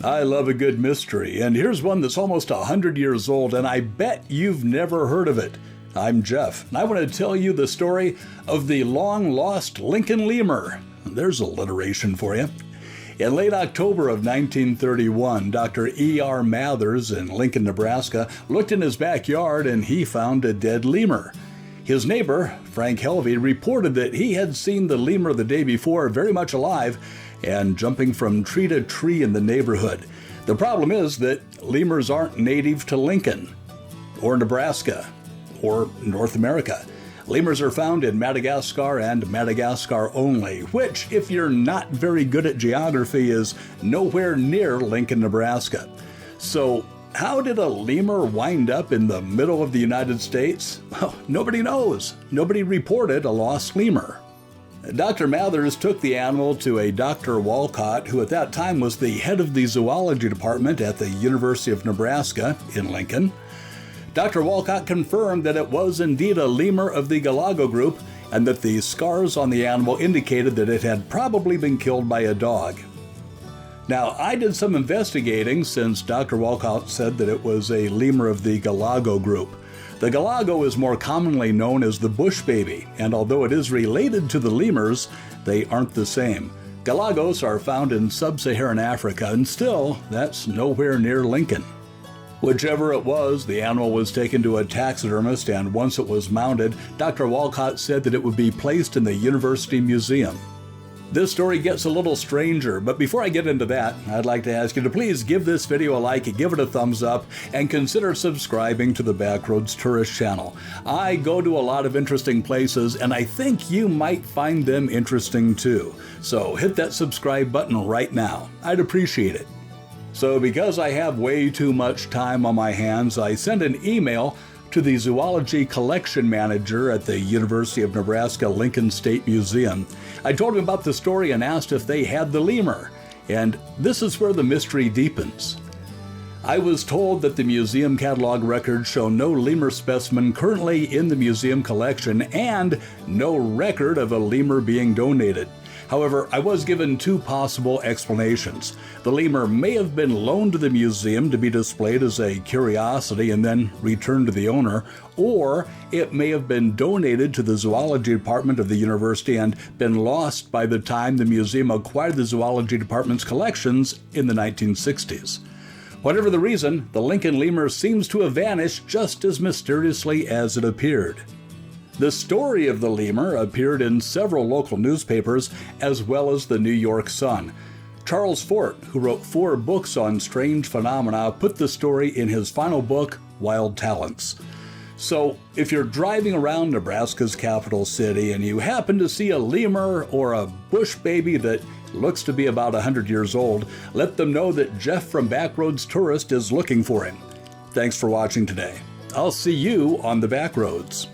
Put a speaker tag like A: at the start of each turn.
A: I love a good mystery, and here's one that's almost 100 years old, and I bet you've never heard of it. I'm Jeff, and I want to tell you the story of the long-lost Lincoln lemur. There's alliteration for you. In late October of 1931, Dr. E.R. Mathers in Lincoln, Nebraska, looked in his backyard and he found a dead lemur. His neighbor, Frank Helvey, reported that he had seen the lemur the day before very much alive and jumping from tree to tree in the neighborhood. The problem is that lemurs aren't native to Lincoln or Nebraska or North America. Lemurs are found in Madagascar and Madagascar only, which, if you're not very good at geography, is nowhere near Lincoln, Nebraska. So, how did a lemur wind up in the middle of the United States? Well, nobody knows. Nobody reported a lost lemur. Dr. Mathers took the animal to a Dr. Walcott, who at that time was the head of the zoology department at the University of Nebraska in Lincoln. Dr. Walcott confirmed that it was indeed a lemur of the Galago group and that the scars on the animal indicated that it had probably been killed by a dog. Now, I did some investigating since Dr. Walcott said that it was a lemur of the Galago group. The Galago is more commonly known as the bush baby, and although it is related to the lemurs, they aren't the same. Galagos are found in sub-Saharan Africa, and still, that's nowhere near Lincoln. Whichever it was, the animal was taken to a taxidermist, and once it was mounted, Dr. Walcott said that it would be placed in the University Museum. This story gets a little stranger, but before I get into that, I'd like to ask you to please give this video a like, give it a thumbs up, and consider subscribing to the Backroads Tourist channel. I go to a lot of interesting places, and I think you might find them interesting too. So hit that subscribe button right now. I'd appreciate it. So because I have way too much time on my hands, I sent an email to the zoology collection manager at the University of Nebraska Lincoln State Museum. I told him about the story and asked if they had the lemur, and this is where the mystery deepens. I was told that the museum catalog records show no lemur specimen currently in the museum collection and no record of a lemur being donated. However, I was given two possible explanations. The lemur may have been loaned to the museum to be displayed as a curiosity and then returned to the owner, or it may have been donated to the zoology department of the university and been lost by the time the museum acquired the zoology department's collections in the 1960s. Whatever the reason, the Lincoln lemur seems to have vanished just as mysteriously as it appeared. The story of the lemur appeared in several local newspapers as well as the New York Sun. Charles Fort, who wrote 4 books on strange phenomena, put the story in his final book, Wild Talents. So, if you're driving around Nebraska's capital city and you happen to see a lemur or a bush baby that looks to be about 100 years old, let them know that Jeff from Backroads Tourist is looking for him. Thanks for watching today. I'll see you on the Backroads.